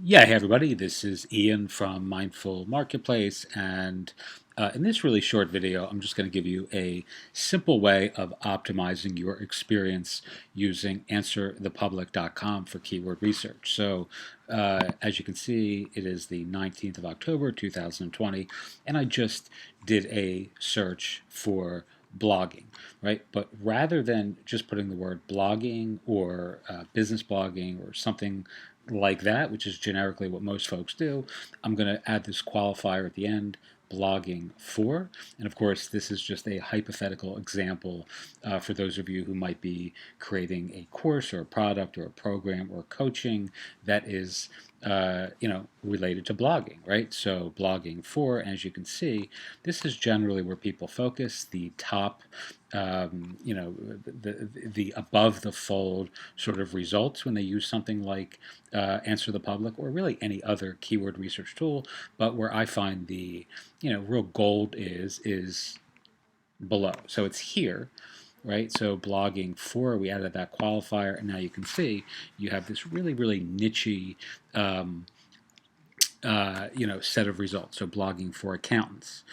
Yeah, hey everybody, this is Ian from Mindful Marketplace, and in this really short video, I'm just going to give you a simple way of optimizing your experience using AnswerThePublic.com for keyword research. So, as you can see, it is the 19th of October, 2020, and I just did a search for blogging, right? But rather than just putting the word blogging or business blogging or something like that, which is generically what most folks do, I'm going to add this qualifier at the end, blogging for. And of course, this is just a hypothetical example for those of you who might be creating a course or a product or a program or coaching that is related to blogging, right? So blogging for, as you can see, this is generally where people focus. The top, the above the fold sort of results when they use something like Answer the Public or really any other keyword research tool. But where I find the real gold is below. So it's here, right? So blogging for, we added that qualifier, and now you can see you have this really, really nichey, um, set of results. So blogging for accountants,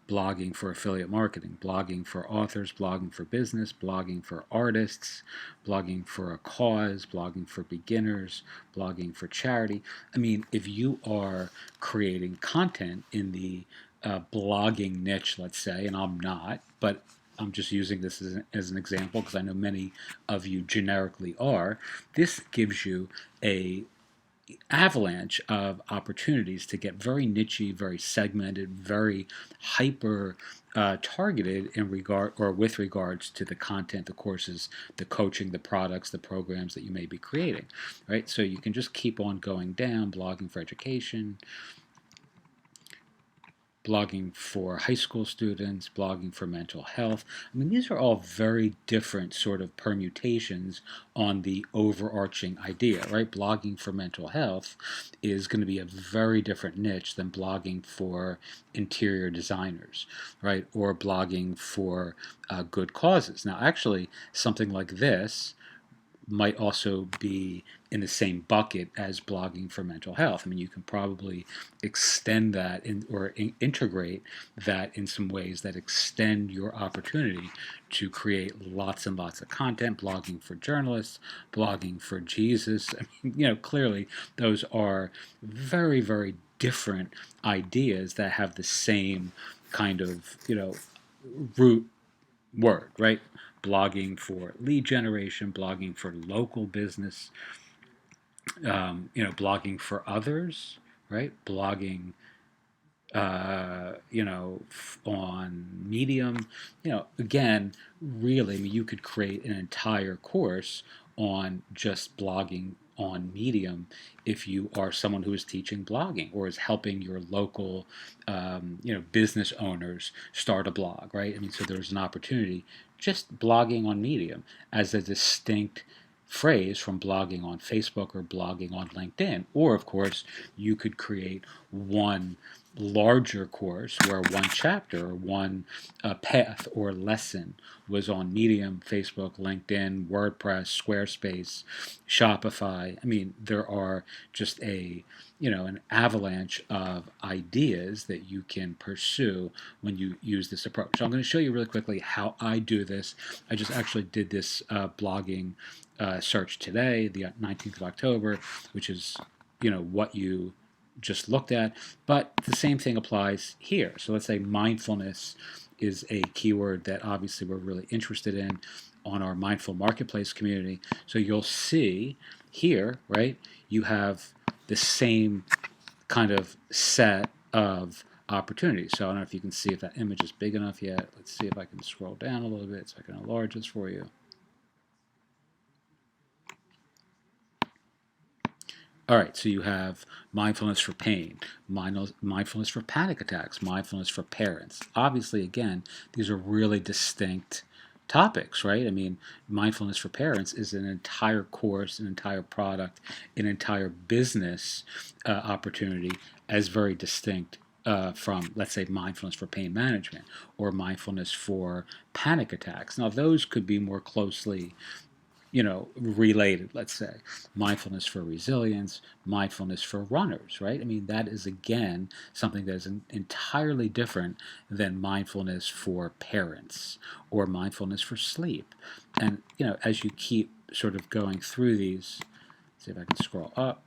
blogging for affiliate marketing, blogging for authors, blogging for business, blogging for artists, blogging for a cause, blogging for beginners, blogging for charity. I mean, if you are creating content in the blogging niche, let's say, and I'm not, but I'm just using this as an example because I know many of you generically are. This gives you a avalanche of opportunities to get very nichey, very segmented, very hyper targeted in regard or with regards to the content, the courses, the coaching, the products, the programs that you may be creating, right? So you can just keep on going down, blogging for education, blogging for high school students, blogging for mental health. I mean, these are all very different sort of permutations on the overarching idea, right? Blogging for mental health is going to be a very different niche than blogging for interior designers, right? Or blogging for good causes. Now, actually, something like this might also be in the same bucket as blogging for mental health. I mean, you can probably extend that or integrate that in some ways that extend your opportunity to create lots and lots of content. Blogging for journalists, blogging for Jesus. I mean, clearly those are very, very different ideas that have the same kind of, root word, right? Blogging for lead generation, blogging for local business, blogging for others, right? Blogging, on Medium. Again, really, I mean, you could create an entire course on just blogging on Medium if you are someone who is teaching blogging or is helping your local, business owners start a blog, right? I mean, so there's an opportunity just blogging on Medium as a distinct phrase from blogging on Facebook or blogging on LinkedIn. Or, of course, you could create one larger course where one chapter or one path or lesson was on Medium, Facebook, LinkedIn, WordPress, Squarespace, Shopify. I mean, there are just an avalanche of ideas that you can pursue when you use this approach. So I'm going to show you really quickly how I do this. I just actually did this blogging search today, the 19th of October, which is what you just looked at, but the same thing applies here. So let's say mindfulness is a keyword that obviously we're really interested in on our Mindful Marketplace community. So you'll see here, right, you have the same kind of set of opportunities. So I don't know if you can see if that image is big enough yet. Let's see if I can scroll down a little bit so I can enlarge this for you. All right, so you have mindfulness for pain, mindfulness for panic attacks, mindfulness for parents. Obviously, again, these are really distinct topics, right? I mean, mindfulness for parents is an entire course, an entire product, an entire business opportunity as very distinct from, let's say, mindfulness for pain management or mindfulness for panic attacks. Now, those could be more closely related, let's say. Mindfulness for resilience, mindfulness for runners, right? I mean, that is, again, something that is entirely different than mindfulness for parents or mindfulness for sleep. And, as you keep sort of going through these, see if I can scroll up.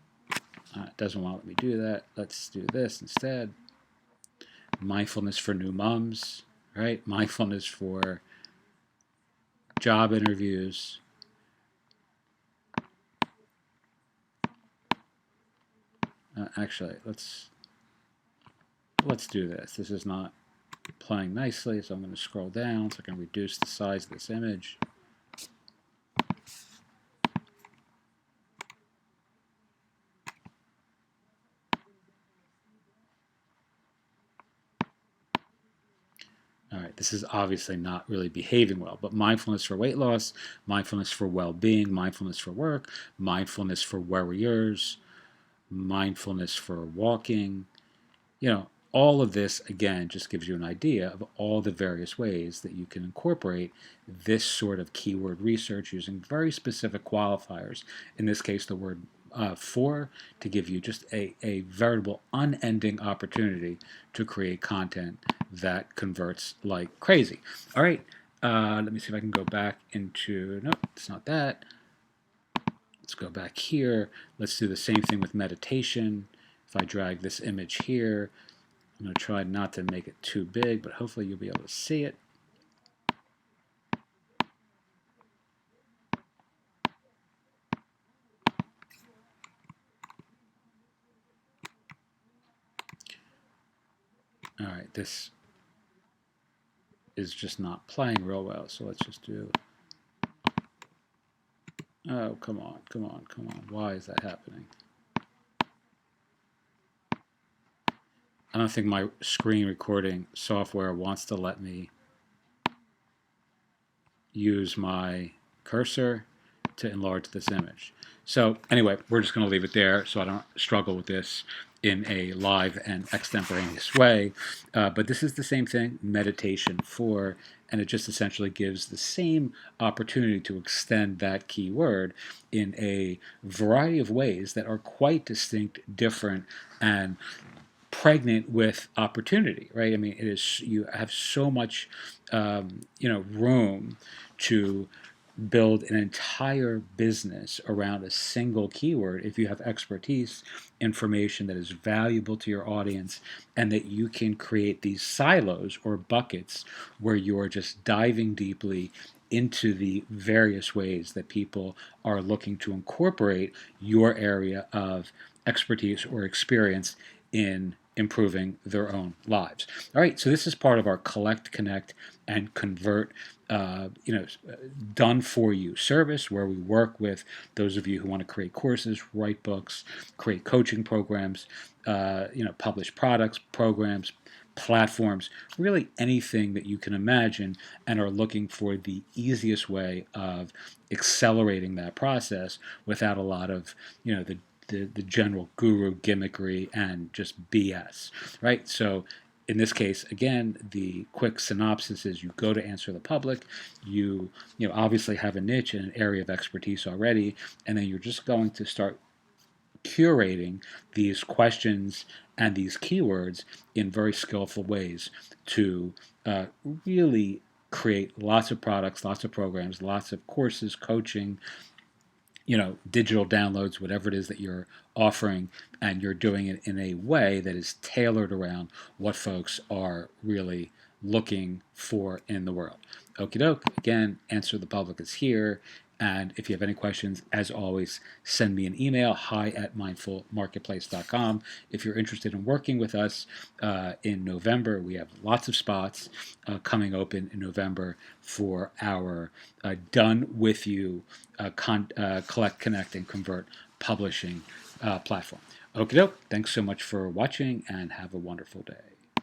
It doesn't want to let me do that. Let's do this instead. Mindfulness for new moms, right? Mindfulness for job interviews. Actually, let's do this. This is not playing nicely, so I'm going to scroll down so I can reduce the size of this image. All right, this is obviously not really behaving well, but mindfulness for weight loss, mindfulness for well-being, mindfulness for work, mindfulness for warriors, mindfulness for walking. All of this, again, just gives you an idea of all the various ways that you can incorporate this sort of keyword research using very specific qualifiers. In this case, the word for, to give you just a veritable unending opportunity to create content that converts like crazy. All right, let me see if I can go back into, no, it's not that. Let's go back here. Let's do the same thing with meditation. If I drag this image here, I'm going to try not to make it too big, but hopefully you'll be able to see it. All right, this is just not playing real well, so let's just do... Oh, come on, come on, come on. Why is that happening? I don't think my screen recording software wants to let me use my cursor to enlarge this image. So anyway, we're just going to leave it there so I don't struggle with this in a live and extemporaneous way. But this is the same thing, meditation for, and it just essentially gives the same opportunity to extend that keyword in a variety of ways that are quite distinct, different, and pregnant with opportunity, right? I mean, it is, you have so much, room to build an entire business around a single keyword if you have expertise, information that is valuable to your audience, and that you can create these silos or buckets where you're just diving deeply into the various ways that people are looking to incorporate your area of expertise or experience in improving their own lives. All right, so this is part of our Collect, Connect, and Convert done for you service, where we work with those of you who want to create courses, write books, create coaching programs, publish products, programs, platforms, really anything that you can imagine, and are looking for the easiest way of accelerating that process without a lot of the general guru gimmickry and just BS, right? So in this case, again, the quick synopsis is you go to Answer the Public, you obviously have a niche and an area of expertise already, and then you're just going to start curating these questions and these keywords in very skillful ways to really create lots of products, lots of programs, lots of courses, coaching, digital downloads, whatever it is that you're offering, and you're doing it in a way that is tailored around what folks are really looking for in the world. Okie doke. Again, Answer the Public is here. And if you have any questions, as always, send me an email, hi@mindfulmarketplace.com. If you're interested in working with us in November, we have lots of spots coming open in November for our Done With You Collect, Connect, and Convert publishing platform. Okie doke. Thanks so much for watching, and have a wonderful day.